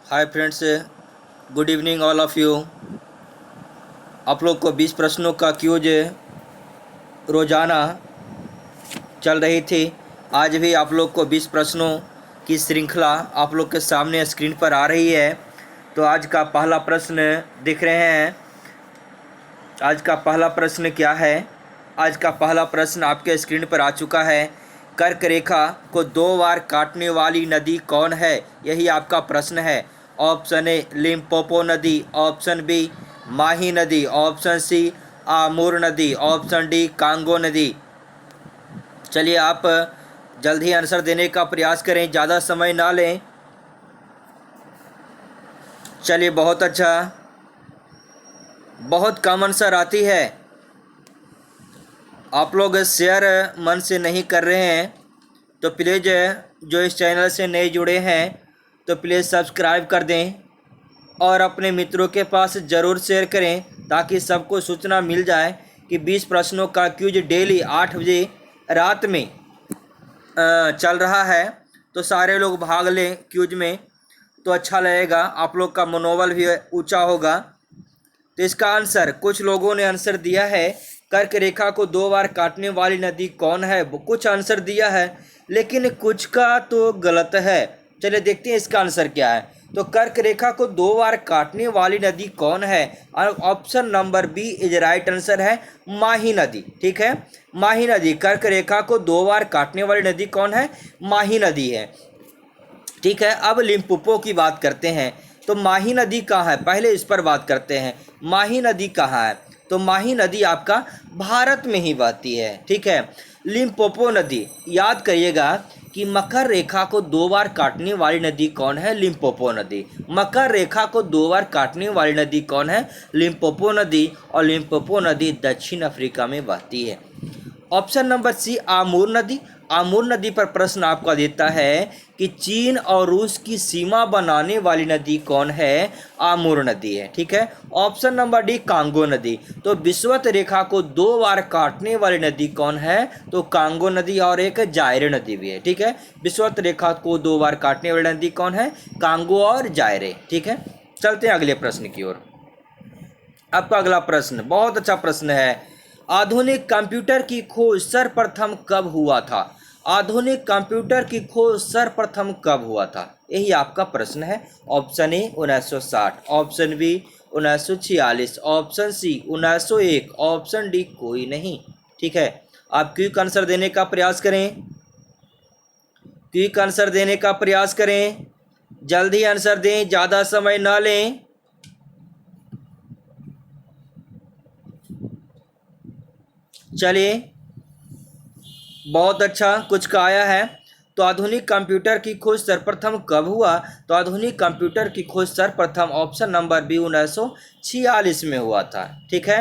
Hi friends, good evening all of you. आप लोग को 20 प्रश्नों का क्यूज रोज़ाना चल रही थी। आज भी आप लोग को 20 प्रश्नों की श्रृंखला आप लोग के सामने स्क्रीन पर आ रही है। तो आज का पहला प्रश्न दिख रहे हैं। आज का पहला प्रश्न क्या है? आज का पहला प्रश्न आपके स्क्रीन पर आ चुका है। कर्क रेखा को 2 बार काटने वाली नदी कौन है? यही आपका प्रश्न है। ऑप्शन ए लिम्पोपो नदी, ऑप्शन बी माही नदी, ऑप्शन सी आमूर नदी, ऑप्शन डी कांगो नदी। चलिए आप जल्द ही आंसर देने का प्रयास करें, ज़्यादा समय ना लें। चलिए बहुत अच्छा, बहुत कम आंसर आती है। आप लोग शेयर मन से नहीं कर रहे हैं, तो प्लीज़ जो इस चैनल से नए जुड़े हैं तो प्लीज़ सब्सक्राइब कर दें और अपने मित्रों के पास ज़रूर शेयर करें ताकि सबको सूचना मिल जाए कि 20 प्रश्नों का क्यूज डेली 8 बजे रात में चल रहा है। तो सारे लोग भाग लें क्यूज में, तो अच्छा लगेगा, आप लोग का मनोबल भी ऊंचा होगा। तो इसका आंसर कुछ लोगों ने आंसर दिया है, कर्क रेखा को 2 बार काटने वाली नदी कौन है। कुछ आंसर दिया है लेकिन कुछ का तो गलत है। चलिए देखते हैं इसका आंसर क्या है। तो कर्क रेखा को 2 बार काटने वाली नदी कौन है? Option number B is right answer है, माही नदी। ठीक है, माही नदी। कर्क रेखा को 2 बार काटने वाली नदी कौन है? माही नदी है। ठीक है, अब लिम्पोपो की बात करते हैं। तो माही नदी कहाँ है, पहले इस पर बात करते हैं। माही नदी कहाँ है? तो माही नदी आपका भारत में ही बहती है। ठीक है, लिम्पोपो नदी, याद करिएगा कि मकर रेखा को 2 बार काटने वाली नदी कौन है? लिम्पोपो नदी। मकर रेखा को 2 बार काटने वाली नदी कौन है? लिम्पोपो नदी। और लिम्पोपो नदी दक्षिण अफ्रीका में बहती है। ऑप्शन नंबर सी आमूर नदी। आमूर नदी पर प्रश्न आपका देता है कि चीन और रूस की सीमा बनाने वाली नदी कौन है? आमूर नदी है। ठीक है, ऑप्शन नंबर डी कांगो नदी। तो विषुवत रेखा को 2 बार काटने वाली नदी कौन है? तो कांगो नदी, और एक जायरे नदी भी है। ठीक है, विषुवत रेखा को 2 बार काटने वाली नदी कौन है? कांगो और जायरे। ठीक है, चलते हैं अगले प्रश्न की ओर। आपका अगला प्रश्न बहुत अच्छा प्रश्न है। आधुनिक कंप्यूटर की खोज सर्वप्रथम कब हुआ था? आधुनिक कंप्यूटर की खोज सर्वप्रथम कब हुआ था? यही आपका प्रश्न है। Option A 1960, option B 1946, option C 1901, option D कोई नहीं। ठीक है, आप क्विक आंसर देने का प्रयास करें, क्विक आंसर देने का प्रयास करें, जल्दी आंसर दें, ज़्यादा समय ना लें। चलिए बहुत अच्छा, कुछ का आया है। तो आधुनिक कंप्यूटर की खोज सर्वप्रथम कब हुआ? तो आधुनिक कंप्यूटर की खोज सर्वप्रथम ऑप्शन नंबर बी 1946 में हुआ था। ठीक है,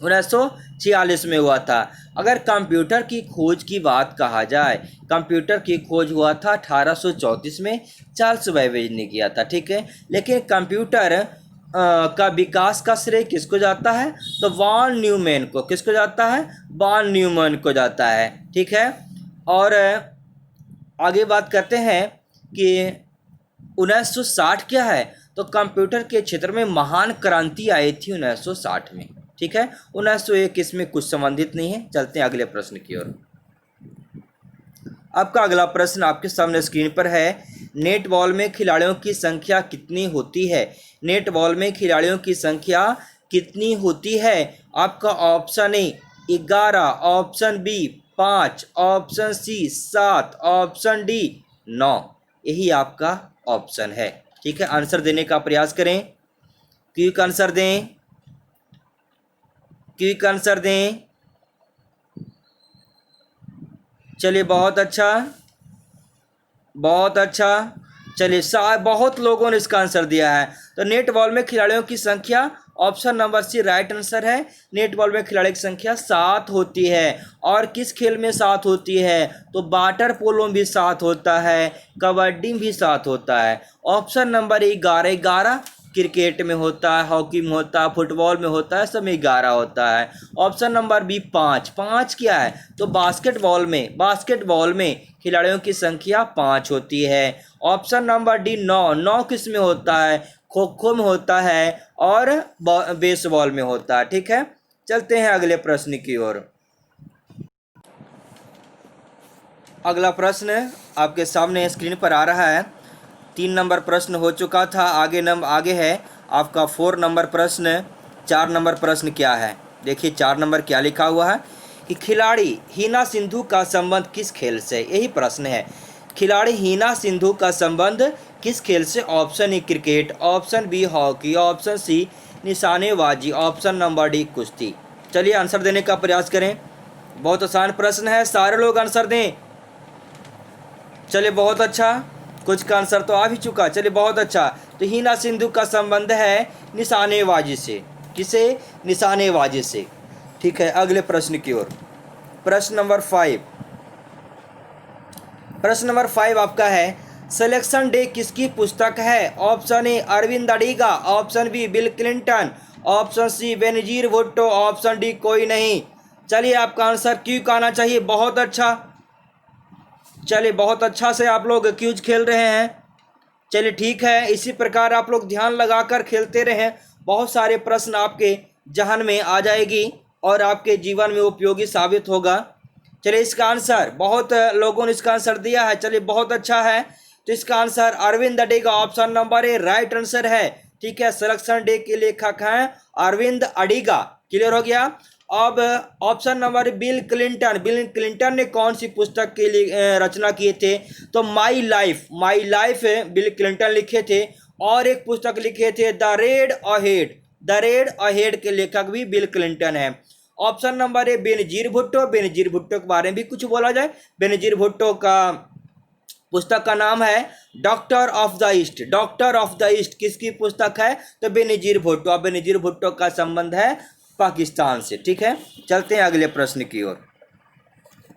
1946 में हुआ था। अगर कंप्यूटर की खोज की बात कहा जाए, कंप्यूटर की खोज हुआ था 1834 में, चार्ल्स बेबेज ने किया था। ठीक है, लेकिन कंप्यूटर का विकास का श्रेय किसको जाता है? तो वॉन न्यूमैन को। किसको जाता है? वॉन न्यूमैन को जाता है। ठीक है, और आगे बात करते हैं कि 1960 क्या है? तो कंप्यूटर के क्षेत्र में महान क्रांति आई थी 1960 में। ठीक है, 1901 इसमें कुछ संबंधित नहीं है। चलते हैं अगले प्रश्न की ओर। आपका अगला प्रश्न आपके सामने स्क्रीन पर है। नेट बॉल में खिलाड़ियों की संख्या कितनी होती है? नेट बॉल में खिलाड़ियों की संख्या कितनी होती है? आपका option A 11, option B 5, option C 7, option D 9। यही आपका ऑप्शन है। ठीक है, आंसर देने का प्रयास करें, क्विक आंसर दें, क्विक आंसर दें। चलिए बहुत अच्छा, बहुत अच्छा। चलिए बहुत लोगों ने इसका आंसर दिया है। तो नेट बॉल में खिलाड़ियों की संख्या, option number C right answer है। नेट बॉल में खिलाड़ी की संख्या 7 होती है। और किस खेल में 7 होती है? तो वाटर पोलो में भी 7 होता है, कबड्डी में भी 7 होता है। ऑप्शन नंबर 11, क्रिकेट में होता है, हॉकी में होता है, फुटबॉल में होता है, सब में 11 होता है। Option number B 5। 5 क्या है? तो बास्केटबॉल में खिलाड़ियों की संख्या 5 होती है। Option number D 9। 9 किस में होता है? खो खो में होता है और बेसबॉल में होता है। ठीक है, चलते हैं अगले प्रश्न की ओर। अगला प्रश्न आपके सामने स्क्रीन पर आ रहा है। 3 नंबर प्रश्न हो चुका था, आगे है आपका 4 नंबर प्रश्न। 4 नंबर प्रश्न क्या है? देखिए 4 नंबर क्या लिखा हुआ है कि खिलाड़ी हिना सिंधु का संबंध किस खेल से? यही प्रश्न है, खिलाड़ी हिना सिंधु का संबंध किस खेल से? Option A cricket, option B hockey, option C निशानेबाजी, ऑप्शन नंबर डी कुश्ती। चलिए आंसर देने का प्रयास करें। बहुत आसान प्रश्न है, सारे लोग आंसर दें। चलिए बहुत अच्छा, कुछ का आंसर तो आ भी चुका। चलिए बहुत अच्छा। तो हिना सिंधु का संबंध है निशानेबाजी से। किसे? निशानेबाजी से। ठीक है, अगले प्रश्न की ओर। प्रश्न नंबर 5। प्रश्न नंबर 5 आपका है, सिलेक्शन डे किसकी पुस्तक है? Option A Arvind Adiga, option B Bill Clinton, option C Benazir Bhutto, option D कोई नहीं। चलिए आपका आंसर क्यों का आना चाहिए। बहुत अच्छा, चलिए बहुत अच्छा से आप लोग क्यूज खेल रहे हैं। चलिए ठीक है, इसी प्रकार आप लोग ध्यान लगाकर खेलते रहें, बहुत सारे प्रश्न आपके जहन में आ जाएगी और आपके जीवन में उपयोगी साबित होगा। चलिए इसका आंसर, बहुत लोगों ने इसका आंसर दिया है। चलिए बहुत अच्छा है। तो इसका answer Arvind Adiga, option number A right answer है। ठीक है, सिलेक्शन डे के लेखक हैं अरविंद अडिगा। क्लियर हो गया। अब option number bill Clinton. Bill Clinton ने कौन सी पुस्तक के लिए रचना किए थे? तो माई लाइफ बिल क्लिंटन लिखे थे। और एक पुस्तक लिखे थे द रेड अहेड के लेखक भी बिल क्लिंटन है। ऑप्शन नंबर ए बेनजीर भुट्टो के बारे में भी कुछ बोला जाए। बेनजीर भुट्टो का पुस्तक का नाम है डॉक्टर ऑफ द ईस्ट। किसकी पुस्तक है? तो बेनजीर भुट्टो। अब बेनजीर भुट्टो का संबंध है पाकिस्तान से। ठीक है, चलते हैं अगले प्रश्न की ओर।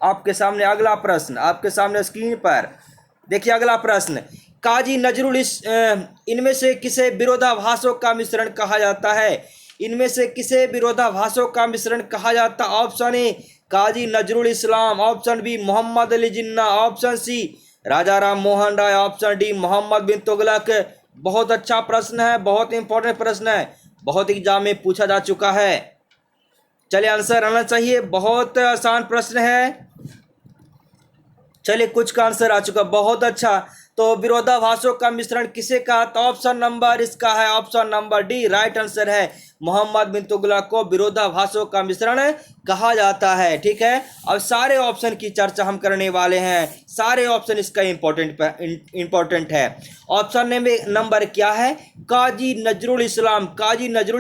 आपके सामने अगला प्रश्न, आपके सामने स्क्रीन पर देखिए अगला प्रश्न। काजी नजरुल इनमें से किसे विरोधाभासों का मिश्रण कहा जाता है? इनमें से किसे विरोधाभासों का मिश्रण कहा जाता? Option A Kazi Nazrul Islam, option B Mohammad Ali Jinnah, option C Raja Ram Mohan Roy, option D Muhammad bin Tughlaq. बहुत अच्छा प्रश्न है, बहुत इंपॉर्टेंट प्रश्न है, बहुत एग्जाम में पूछा जा चुका है। चलिए आंसर आना चाहिए, बहुत आसान प्रश्न है। चलिए कुछ का आंसर आ चुका, बहुत अच्छा। तो विरोधाभासों का मिश्रण किसे कहा? तो ऑप्शन नंबर इसका है option number D right answer है। मोहम्मद बिन तुगलक को विरोधाभासों का मिश्रण कहा जाता है। ठीक है, अब सारे ऑप्शन की चर्चा हम करने वाले हैं। सारे ऑप्शन इसका इंपॉर्टेंट है। ऑप्शन नंबर क्या है? काजी नजरुल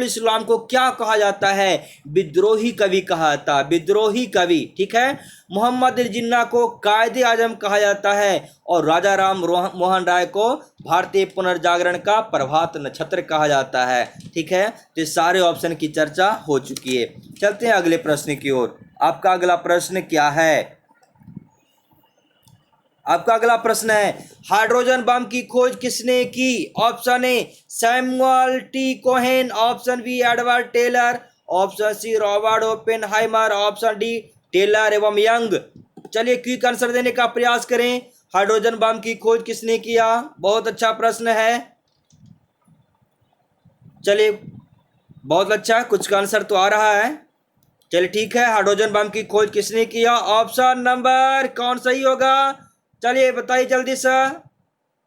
इस्लाम को क्या कहा जाता है? विद्रोही कवि कहा जाता है, विद्रोही कवि। ठीक है, मोहम्मद अली जिन्ना को कायदे आजम कहा जाता है और राजा राम मोहन राय को भारतीय पुनर्जागरण का प्रभात नक्षत्र कहा जाता है। ठीक है, तो सारे ऑप्शन की चर्चा हो चुकी है। चलते हैं अगले प्रश्न की ओर। आपका अगला प्रश्न क्या है? आपका अगला प्रश्न है, हाइड्रोजन बम की खोज किसने की? Option A Samuel T Cohen, option B Edward Teller, option C Robert Oppenheimer, option D Teller एवं यंग। चलिए क्विक आंसर देने का प्रयास करें। हाइड्रोजन बम की खोज किसने किया? बहुत अच्छा प्रश्न है। चलिए बहुत अच्छा, कुछ का आंसर तो आ रहा है। चलिए ठीक है, हाइड्रोजन बम की खोज किसने किया? ऑप्शन नंबर कौन सही होगा? चलिए बताइए जल्दी से।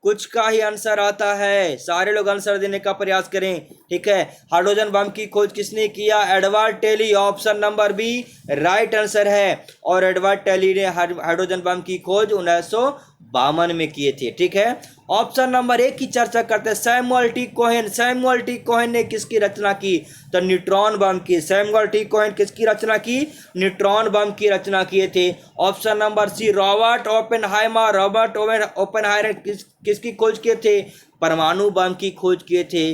कुछ का ही आंसर आता है, सारे लोग आंसर देने का प्रयास करें। ठीक है, हाइड्रोजन बम की खोज किसने किया? Edward Teller, option number B right answer है। और एडवर्ड टेली ने हाइड्रोजन बम की खोज 1952 में किए थे। ठीक है, ऑप्शन नंबर 1 की चर्चा करते हैं। सैमुअल टी कोहेन ने किसकी रचना की? तो न्यूट्रॉन बम की। सैमुअल टी कोहेन किसकी रचना की? न्यूट्रॉन बम की रचना किए थे। Option number C Robert Oppenheimer किसकी खोज किए थे? परमाणु बम की खोज किए थे।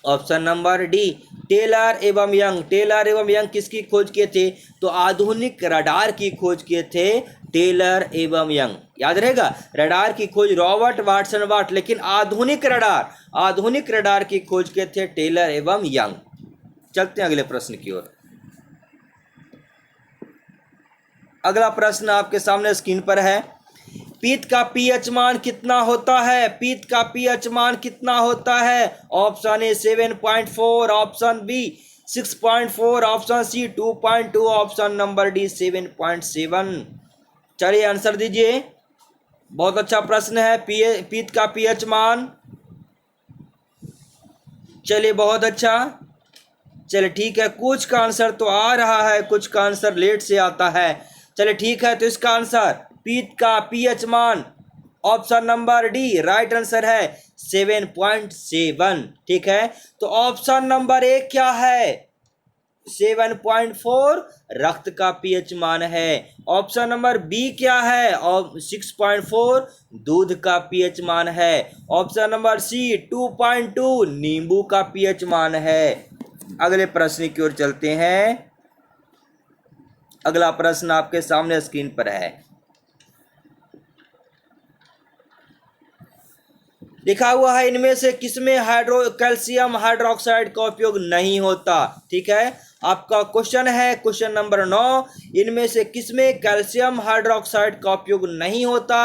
ऑप्शन नंबर डी टेलर एवं यंग। टेलर एवं यंग किसकी खोज किए थे? तो आधुनिक रडार की खोज किए थे टेलर एवं यंग। याद रहेगा, रडार की खोज रॉबर्ट वाटसन वाट, लेकिन आधुनिक रडार की खोज किए थे टेलर एवं यंग। चलते हैं अगले प्रश्न की ओर। अगला प्रश्न आपके सामने स्क्रीन पर है। पीत का पीएच मान कितना होता है? पीत का पीएच मान कितना होता है? Option A 7.4, option B 6.4, option C 2.2, option number D 7.7। चलिए आंसर दीजिए। बहुत अच्छा प्रश्न है। पीत का पीएच मान, चलिए बहुत अच्छा। चलिए ठीक है, कुछ का आंसर तो आ रहा है, कुछ का आंसर लेट से आता है। चलिए ठीक है, तो इसका आंसर पीत का पीएच मान option number D right answer है 7.7। ठीक है, तो ऑप्शन नंबर ए क्या है? 7.4 रक्त का पीएच मान है। ऑप्शन नंबर बी क्या है? और 6.4 दूध का पीएच मान है। ऑप्शन नंबर सी 2.2 नींबू का पीएच मान है। अगले प्रश्न की ओर चलते हैं। अगला प्रश्न आपके सामने स्क्रीन पर है। लिखा हुआ है इनमें से किसमें कैल्शियम हाइड्रोक्साइड का उपयोग नहीं होता? ठीक है, आपका क्वेश्चन है क्वेश्चन नंबर 9, इनमें से किसमें कैल्शियम हाइड्रोक्साइड का उपयोग नहीं होता?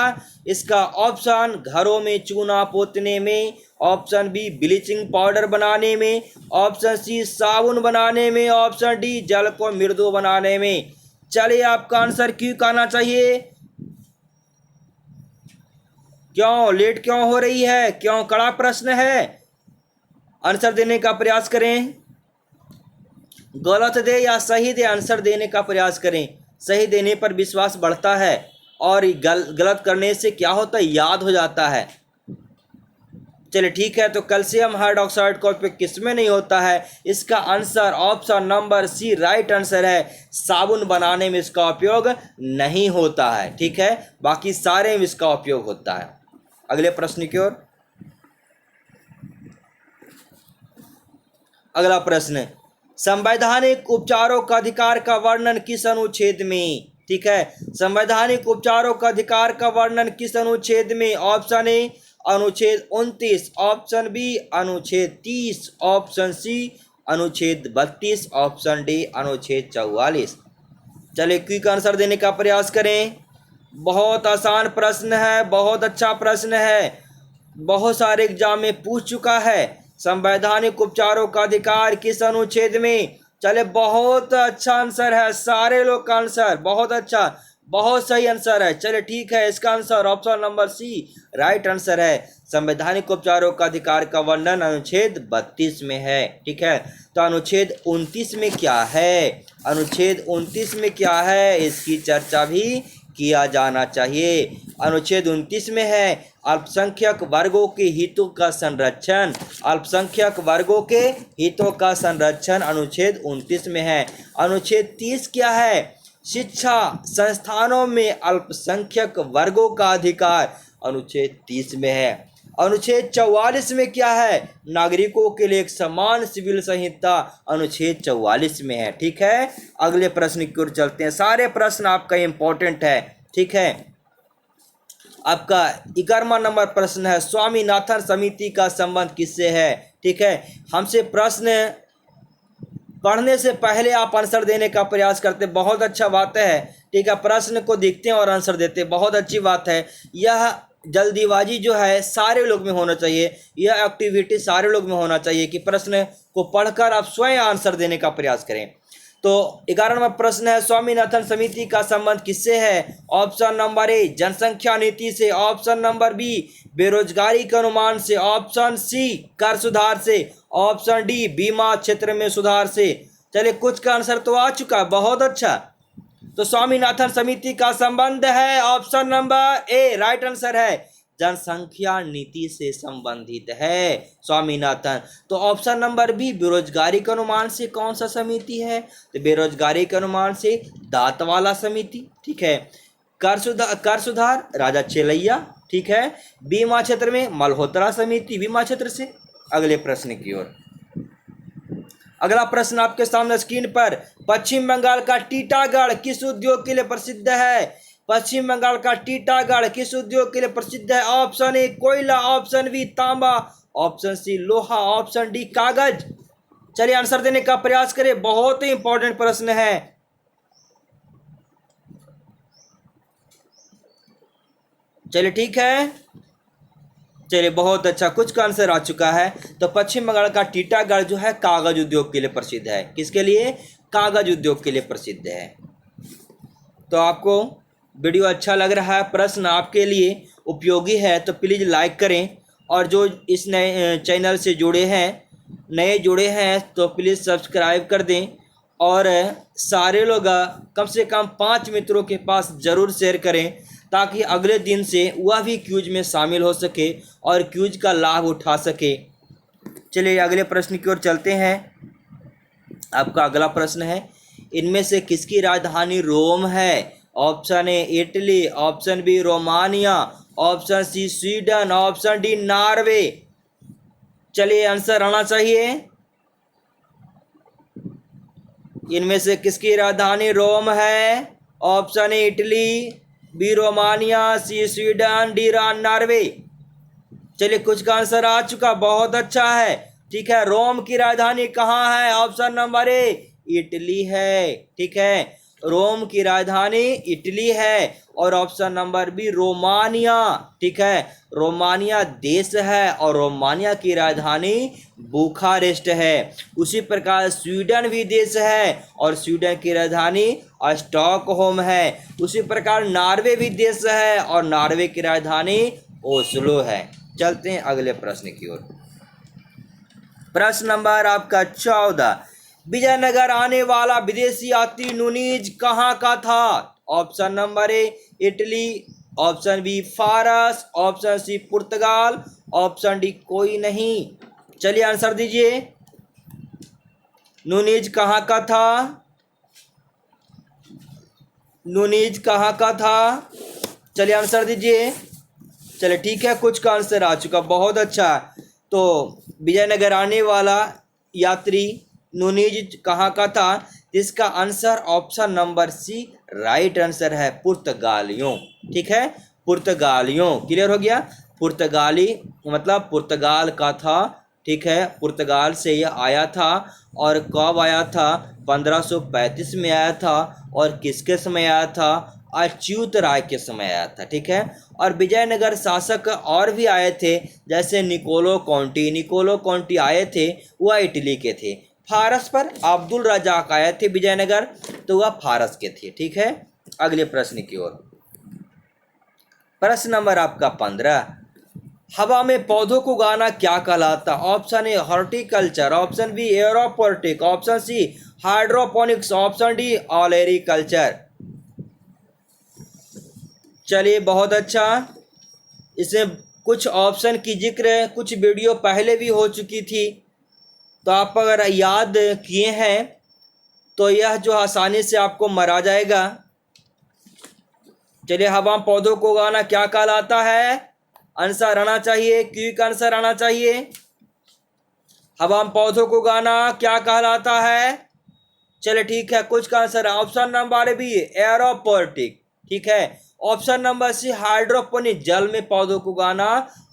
इसका ऑप्शन घरों में चूना पोतने में, ऑप्शन बी ब्लीचिंग पाउडर बनाने में, ऑप्शन सी साबुन बनाने में, ऑप्शन डी जल को मृदु बनाने में। चलिए आपका आंसर क्यों कहना चाहिए? क्यों लेट क्यों हो रही है? क्यों कड़ा प्रश्न है? आंसर देने का प्रयास करें। गलत दे या सही दे, आंसर देने का प्रयास करें। सही देने पर विश्वास बढ़ता है और गलत करने से क्या होता है? याद हो जाता है। चलिए ठीक है, तो कैल्शियम हाइड्रोक्साइड का उपयोग किसमें नहीं होता है? इसका answer option number C right answer है। साबुन बनाने में इसका उपयोग नहीं होता है। ठीक है, बाकी सारे में इसका उपयोग होता है। अगले प्रश्न की ओर। अगला प्रश्न, संवैधानिक उपचारों का अधिकार का वर्णन किस अनुच्छेद में? ठीक है, संवैधानिक उपचारों का अधिकार का वर्णन किस अनुच्छेद में? ऑप्शन ए अनुच्छेद 29, ऑप्शन बी अनुच्छेद 30, ऑप्शन सी अनुच्छेद 32, ऑप्शन डी अनुच्छेद 44। चलिए क्विक आंसर देने का प्रयास करें। बहुत आसान प्रश्न है, बहुत अच्छा प्रश्न है, बहुत सारे एग्जाम में पूछ चुका है। संवैधानिक उपचारों का अधिकार किस अनुच्छेद में? चले बहुत अच्छा आंसर है, सारे लोग का आंसर बहुत अच्छा, बहुत सही आंसर है। चले ठीक है, इसका answer option number C right answer है। संवैधानिक उपचारों का अधिकार का वर्णन अनुच्छेद 32 में है। ठीक है, तो अनुच्छेद 29 में क्या है? अनुच्छेद 29 में क्या है, इसकी चर्चा भी किया जाना चाहिए। अनुच्छेद 29 में है अल्पसंख्यक वर्गों के हितों का संरक्षण। अल्पसंख्यक वर्गों के हितों का संरक्षण अनुच्छेद 29 में है। अनुच्छेद 30 क्या है? शिक्षा संस्थानों में अल्पसंख्यक वर्गों का अधिकार अनुच्छेद 30 में है। अनुच्छेद 44 में क्या है? नागरिकों के लिए एक समान सिविल संहिता अनुच्छेद 44 में है। ठीक है, अगले प्रश्न की ओर चलते हैं। सारे प्रश्न आपका इंपॉर्टेंट है। ठीक है, आपका 11वां नंबर प्रश्न है, स्वामीनाथन समिति का संबंध किससे है? ठीक है, हमसे प्रश्न पढ़ने से पहले आप आंसर देने का प्रयास करते, बहुत अच्छा बात है। ठीक है, प्रश्न को देखते हैं और आंसर देते, बहुत अच्छी बात है। यह जल्दीबाजी जो है सारे लोग में होना चाहिए, यह एक्टिविटी सारे लोग में होना चाहिए कि प्रश्न को पढ़कर आप स्वयं आंसर देने का प्रयास करें। तो 11वां प्रश्न है, स्वामीनाथन समिति का संबंध किससे है? ऑप्शन नंबर ए जनसंख्या नीति से, ऑप्शन नंबर बी बेरोजगारी के अनुमान से, ऑप्शन सी कर सुधार से, ऑप्शन डी बीमा क्षेत्र में सुधार से। चलिए कुछ का आंसर तो आ चुका, बहुत अच्छा। तो स्वामीनाथन समिति का संबंध है option number A right answer है, जनसंख्या नीति से संबंधित है स्वामीनाथन। तो ऑप्शन नंबर बी बेरोजगारी के अनुमान से कौन सा समिति है? तो बेरोजगारी के अनुमान से दांतवाला समिति। ठीक है, कर सुधार राजा चेलैया। ठीक है, बीमा क्षेत्र में मल्होत्रा समिति बीमा क्षेत्र से। अगले प्रश्न की ओर। अगला प्रश्न आपके सामने स्क्रीन पर, पश्चिम बंगाल का टीटागढ़ किस उद्योग के लिए प्रसिद्ध है? पश्चिम बंगाल का टीटागढ़ किस उद्योग के लिए प्रसिद्ध है? ऑप्शन ए कोयला, ऑप्शन बी तांबा, ऑप्शन सी लोहा, ऑप्शन डी कागज। चलिए आंसर देने का प्रयास करें, बहुत ही इंपॉर्टेंट प्रश्न है। चलिए ठीक है, चलिए बहुत अच्छा, कुछ का आंसर आ चुका है। तो पश्चिम बंगाल का टीटागढ़ जो है कागज उद्योग के लिए प्रसिद्ध है। किसके लिए? कागज उद्योग के लिए प्रसिद्ध है। तो आपको वीडियो अच्छा लग रहा है, प्रश्न आपके लिए उपयोगी है तो प्लीज़ लाइक करें, और जो इस नए चैनल से नए जुड़े हैं तो प्लीज़ सब्सक्राइब कर दें, और सारे लोग कम से कम 5 मित्रों के पास ज़रूर शेयर करें, ताकि अगले दिन से वह भी क्यूज में शामिल हो सके और क्यूज का लाभ उठा सके। चलिए अगले प्रश्न की ओर चलते हैं। आपका अगला प्रश्न है, इनमें से किसकी राजधानी रोम है? Option A Italy, option B Romania, option C Sweden, option D Norway. चलिए आंसर आना चाहिए। इनमें से किसकी राजधानी रोम है? Option A Italy, B Romania, C Sweden, D Norway. चलिए कुछ का आंसर आ चुका, बहुत अच्छा है। ठीक है, रोम की राजधानी कहाँ है? ऑप्शन नंबर ए इटली है। ठीक है, रोम की राजधानी इटली है, और ऑप्शन नंबर बी रोमानिया। ठीक है, रोमानिया देश है और रोमानिया की राजधानी बुखारेस्ट है। उसी प्रकार स्वीडन भी देश है और स्वीडन की राजधानी स्टॉकहोम है। उसी प्रकार नॉर्वे भी देश है और नॉर्वे की राजधानी ओस्लो है। चलते हैं अगले प्रश्न की ओर। प्रश्न नंबर आपका 14, विजयनगर आने वाला विदेशी यात्री नूनीज कहाँ का था? Option number A Italy, option B फारस, ऑप्शन सी पुर्तगाल, ऑप्शन डी कोई नहीं। चलिए आंसर दीजिए, नूनीज कहाँ का था? नूनीज कहाँ का था? चलिए आंसर दीजिए। चलिए ठीक है, कुछ का आंसर आ चुका, बहुत अच्छा। तो विजयनगर आने वाला यात्री नूनीज कहाँ का था? इसका answer option number C right answer है, पुर्तगालियों। ठीक है, पुर्तगालियों। क्लियर हो गया? पुर्तगाली मतलब पुर्तगाल का था। ठीक है, पुर्तगाल से यह आया था, और कब आया था? 1535 में आया था, और किसके समय आया था? अच्युत राय के समय आया था। ठीक है, और विजयनगर शासक और भी आए थे, जैसे निकोलो कॉन्टी आए थे, वह इटली के थे। फारस पर अब्दुल रजाक आए थे विजयनगर, तो वह फारस के थे। ठीक है, अगले प्रश्न की ओर। प्रश्न नंबर आपका 15, हवा में पौधों को उगाना क्या कहलाता? Option A horticulture, option B aeroponic, option C hydroponics, option D olericulture. चलिए बहुत अच्छा, इसमें कुछ ऑप्शन की जिक्र कुछ वीडियो पहले भी हो चुकी थी, तो आप अगर याद किए हैं तो यह जो आसानी से आपको मरा जाएगा। चलिए, हवा में पौधों को उगाना क्या कहलाता है? आंसर आना चाहिए, क्विक आंसर आना चाहिए। हवा में पौधों को उगाना क्या कहलाता है? चलिए ठीक है, कुछ का answer option number B aeroponic. ठीक है, ऑप्शन नंबर सी हाइड्रोपोनिक, जल में पौधों को उगाना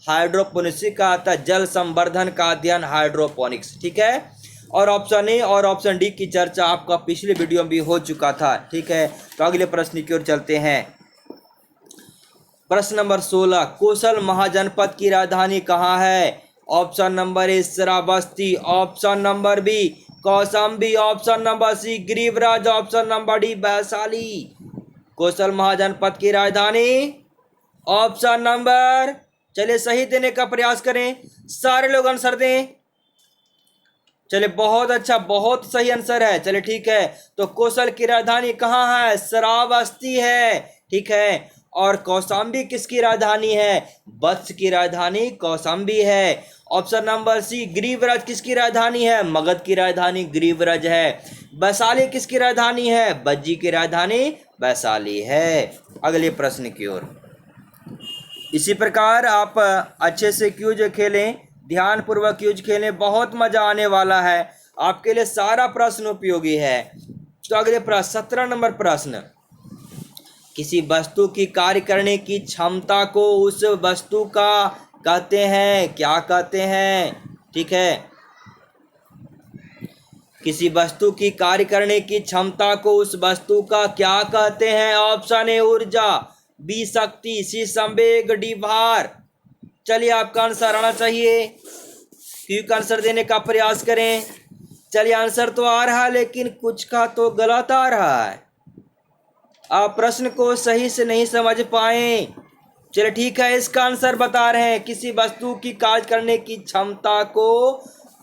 हाइड्रोपोनिक्स का आता है, जल संवर्धन का अध्ययन हाइड्रोपोनिक्स। ठीक है, और ऑप्शन ए और ऑप्शन डी की चर्चा आपका पिछले वीडियो में भी हो चुका था। ठीक है, तो अगले प्रश्न की ओर चलते हैं। प्रश्न नंबर 16, कोसल महाजनपद की राजधानी कहाँ है? Option number A Shravasti, option number B Kaushambi, option number C Girivraj, option number D Vaishali. Kosala mahajanapada की राजधानी ऑप्शन नंबर, चलिए सही देने का प्रयास करें, सारे लोग आंसर दें। चलिए बहुत अच्छा, बहुत सही आंसर है। चलिए ठीक है, तो कोसल की राजधानी कहाँ है? श्रावस्ती है। ठीक है, और कौशाम्बी किसकी राजधानी है? वत्स की राजधानी कौशाम्बी है। ऑप्शन नंबर सी गिरिवराज किसकी राजधानी है? मगध की राजधानी गिरिवराज है। वैशाली किसकी राजधानी है? बज्जी की राजधानी वैशाली है। अगले प्रश्न की ओर। इसी प्रकार आप अच्छे से क्यूज खेलें, ध्यानपूर्वक क्यूज खेलें, बहुत मजा आने वाला है। आपके लिए सारा प्रश्न उपयोगी है। तो अगले प्रश्न 17 नंबर प्रश्न, किसी वस्तु की कार्य करने की क्षमता को उस वस्तु का कहते हैं, क्या कहते हैं? ठीक है, किसी वस्तु की कार्य करने की क्षमता को उस वस्तु का क्या कहते हैं? ऑप्शन ए ऊर्जा, बी शक्ति, सी संवेग, डी भार। चलिए आपका आंसर आना चाहिए, क्विक आंसर देने का प्रयास करें। चलिए आंसर तो आ रहा है लेकिन कुछ का तो गलत आ रहा है, आप प्रश्न को सही से नहीं समझ पाए। चलिए ठीक है, इसका आंसर बता रहे हैं, किसी वस्तु की कार्य करने की क्षमता को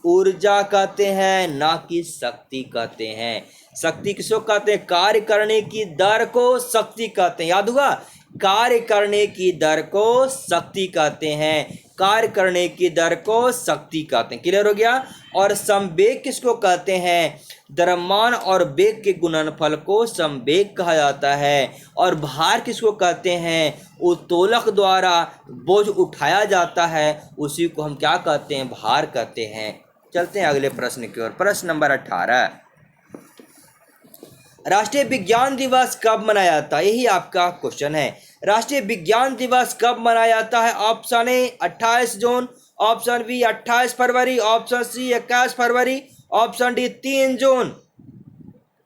ऊर्जा कहते हैं, ना कि शक्ति कहते हैं। शक्ति किसको कहते हैं? कार्य करने की दर को शक्ति कहते हैं। याद हुआ, कार्य करने की दर को शक्ति कहते हैं, कार्य करने की दर को शक्ति कहते हैं। क्लियर हो गया। और संवेग किसको कहते हैं? द्रव्यमान और वेग के गुणनफल को संवेग कहा जाता है। और भार किसको कहते हैं? उत्तोलक द्वारा बोझ उठाया जाता है, उसी को हम क्या कहते हैं? भार कहते हैं। चलते हैं अगले प्रश्न की ओर। प्रश्न नंबर 18, राष्ट्रीय विज्ञान दिवस कब मनाया जाता है? यही आपका क्वेश्चन है। राष्ट्रीय विज्ञान दिवस कब मनाया जाता है? ऑप्शन ए 28 जून, ऑप्शन बी 28 फरवरी, ऑप्शन सी 21 फरवरी, ऑप्शन डी 3 जून।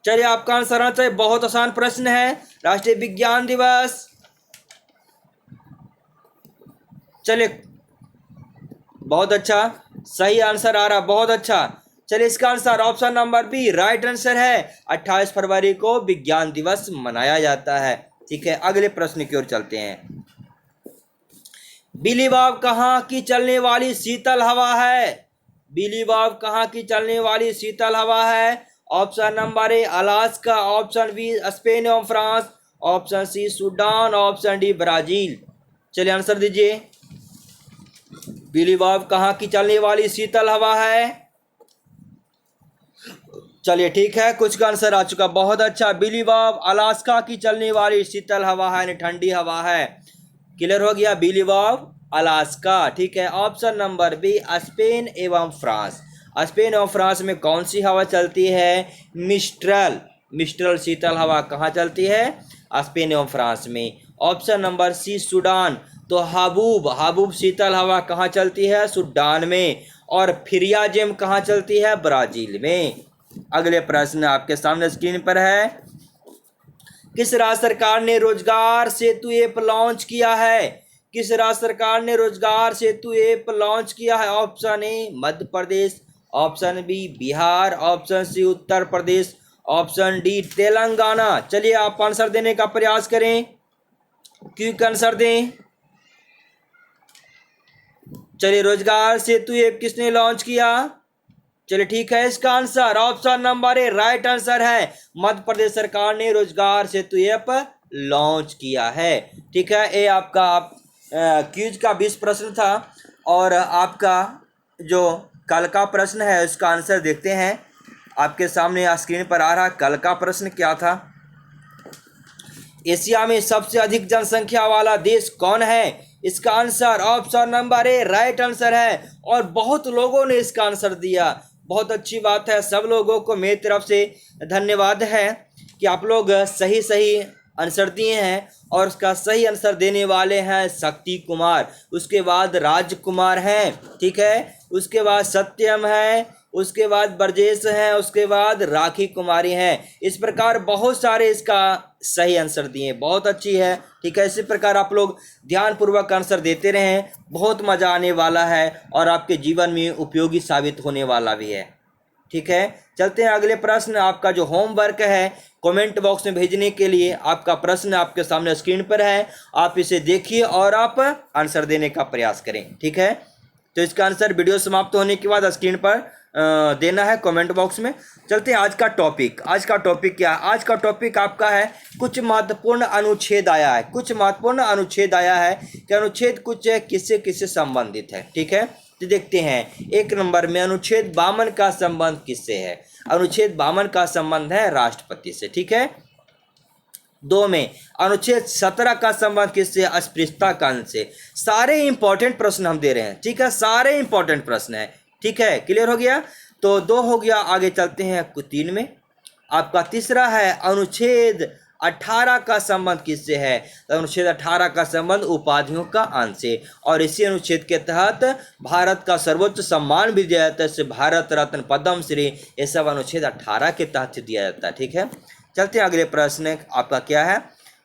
चलिए आपका आंसर आना चाहिए, बहुत आसान प्रश्न है। राष्ट्रीय विज्ञान दिवस, चलिए बहुत अच्छा, सही आंसर आ रहा, बहुत अच्छा। चलिए इसका answer option number B right answer है, 28 फरवरी को विज्ञान दिवस मनाया जाता है। ठीक है, अगले प्रश्न की ओर चलते हैं। बिली बॉब कहाँ की चलने वाली शीतल हवा है? बिली बॉब कहाँ की चलने वाली शीतल हवा है? Option number A Alaska, option B Spain एवं France, option C Sudan, option D Brazil. चलिए आंसर दीजिए, बिली बॉब कहाँ की चलने वाली शीतल हवा है? चलिए ठीक है, कुछ का आंसर आ चुका, बहुत अच्छा। बिली बॉब अलास्का की चलने वाली शीतल हवा है, यानी ठंडी हवा है। क्लियर हो गया, बिली बॉब अलास्का। ठीक है, ऑप्शन नंबर बी स्पेन एवं फ्रांस। स्पेन एवं फ्रांस में कौन सी हवा चलती है? मिस्ट्रल। मिस्ट्रल शीतल हवा कहाँ चलती है? स्पेन एवं फ्रांस में। ऑप्शन नंबर सी सूडान, तो हाबूब, हाबूब शीतल हवा कहाँ चलती है? सूडान में। और फिरियाजेम कहाँ चलती है? ब्राजील में। अगले प्रश्न आपके सामने स्क्रीन पर है, किस राज्य सरकार ने रोजगार सेतु ऐप लॉन्च किया है? किस राज्य सरकार ने रोजगार सेतु ऐप लॉन्च किया है? Option A Madhya Pradesh, option B Bihar, option C Uttar Pradesh, option D Telangana. चलिए आप आंसर देने का प्रयास करें, क्विक आंसर दें। चलिए रोजगार सेतु ऐप किसने लॉन्च किया? चलिए ठीक है, इसका answer option number A right answer है, मध्य प्रदेश सरकार ने रोजगार सेतु ऐप लॉन्च किया है। ठीक है, ये आपका क्विज का 20 प्रश्न था। और आपका जो कल का प्रश्न है उसका आंसर देखते हैं, आपके सामने स्क्रीन पर आ रहा। कल का प्रश्न क्या था? एशिया में सबसे अधिक जनसंख्या वाला देश कौन है? इसका answer option number A right answer है। और बहुत लोगों ने इसका आंसर दिया, बहुत अच्छी बात है। सब लोगों को मेरी तरफ से धन्यवाद है कि आप लोग सही सही आंसर दिए हैं। और उसका सही आंसर देने वाले हैं शक्ति कुमार, उसके बाद राजकुमार हैं, ठीक है, उसके बाद सत्यम है, उसके बाद ब्रजेश हैं, उसके बाद राखी कुमारी हैं। इस प्रकार बहुत सारे इसका सही आंसर दिए, बहुत अच्छी है। ठीक है, इसी प्रकार आप लोग ध्यानपूर्वक आंसर देते रहें, बहुत मज़ा आने वाला है और आपके जीवन में उपयोगी साबित होने वाला भी है। ठीक है, चलते हैं अगले प्रश्न। आपका जो होमवर्क है कमेंट बॉक्स में भेजने के लिए, आपका प्रश्न आपके सामने स्क्रीन पर है, आप इसे देखिए और आप आंसर देने का प्रयास करें। ठीक है, तो इसका आंसर वीडियो समाप्त होने के बाद स्क्रीन पर देना है कमेंट बॉक्स में। चलते हैं आज का टॉपिक। आज का टॉपिक क्या है? आज का टॉपिक आपका है कुछ महत्वपूर्ण अनुच्छेद आया है। कुछ महत्वपूर्ण अनुच्छेद आया है कि अनुच्छेद कुछ किससे किससे संबंधित है। ठीक है, तो देखते हैं। एक नंबर में अनुच्छेद 52 का संबंध किससे है? अनुच्छेद 52 का संबंध है राष्ट्रपति से। ठीक है, 2 में अनुच्छेद 17 का संबंध किससे? अस्पृश्यता कानून से। सारे इंपॉर्टेंट प्रश्न हम दे रहे हैं। ठीक है, सारे इंपॉर्टेंट प्रश्न है। ठीक है, क्लियर हो गया। तो 2 हो गया। आगे चलते हैं 3 में। आपका तीसरा है अनुच्छेद 18 का संबंध किससे है? तो अनुच्छेद 18 का संबंध उपाधियों का अंश से, और इसी अनुच्छेद के तहत भारत का सर्वोच्च सम्मान भी दिया जाता है, जैसे भारत रत्न, पद्म श्री, ये सब अनुच्छेद 18 के तहत दिया जाता है। ठीक है, चलते हैं अगले प्रश्न। आपका क्या है?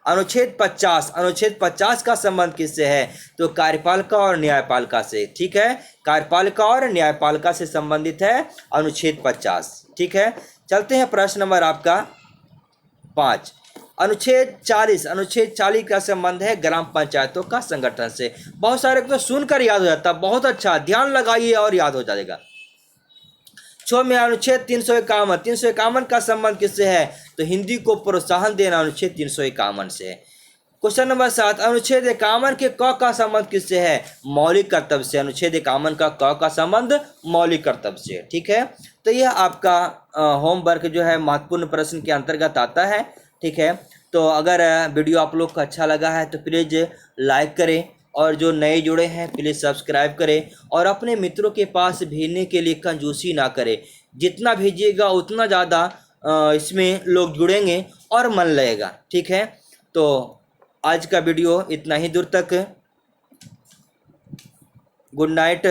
अनुच्छेद 50। अनुच्छेद 50 का संबंध किससे है? तो कार्यपालिका और न्यायपालिका से। ठीक है, कार्यपालिका और न्यायपालिका से संबंधित है अनुच्छेद 50। ठीक है, चलते हैं प्रश्न नंबर आपका 5। अनुच्छेद 40। अनुच्छेद 40 का संबंध है ग्राम पंचायतों का संगठन से। बहुत सारे तो सुनकर याद हो जाता है, बहुत अच्छा, ध्यान लगाइए और याद हो जाएगा। 6 में अनुच्छेद 351। 351 का संबंध किससे है? तो हिंदी को प्रोत्साहन देना अनुच्छेद 351 से है। Question number 7। अनुच्छेद 51 के क का संबंध किससे है? मौलिक कर्तव्य से। अनुच्छेद 51 का क का संबंध मौलिक कर्तव्य से। ठीक है, तो यह आपका होमवर्क जो है महत्वपूर्ण प्रश्न के अंतर्गत आता है। ठीक है, तो अगर वीडियो आप लोग को अच्छा लगा है तो प्लीज़ लाइक करें, और जो नए जुड़े हैं प्लीज़ सब्सक्राइब करें, और अपने मित्रों के पास भेजने के लिए कंजूसी ना करें। जितना भेजिएगा उतना ज़्यादा इसमें लोग जुड़ेंगे और मन लगेगा। ठीक है, तो आज का वीडियो इतना ही दूर तक। गुड नाइट,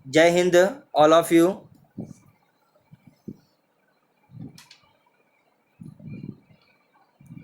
जय हिंद ऑल ऑफ यू।